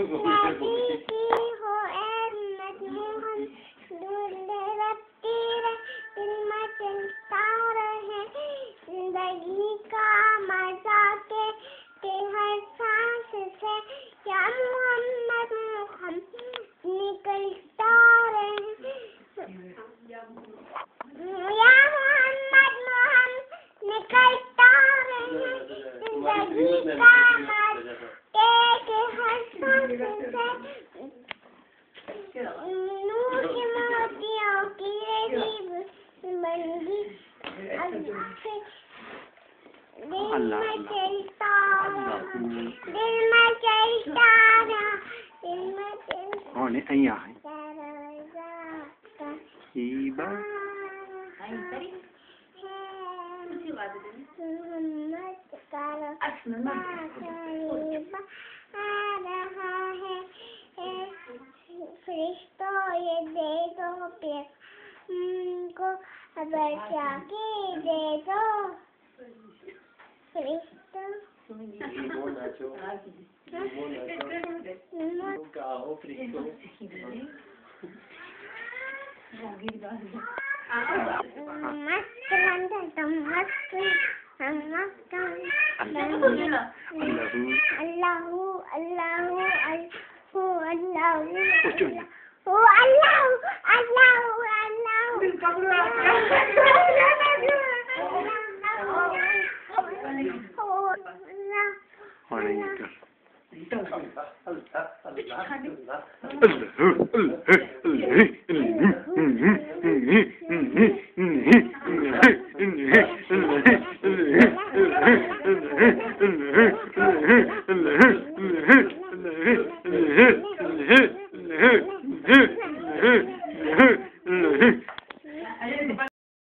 हो मनमोहन दूल्हे रखती रहे दिल में चलता रहे जिंदगी का मजा के हर सांस से या मोहम्मद हम निकलता रहे या मोहम्मद हम निकलता रहे जिंदगी का मजा के हर सांस से नूर के मोतियों की रहीब बंदी दिल में चलता कौन है अय्या है हीबा फरिश्तों ये दे दो प्यार को खबर जाके दे दो फरिश्तों मस्त अल्लाहू अल्लाहू अल्लाहू अल्लाहू अल्लाहू Allah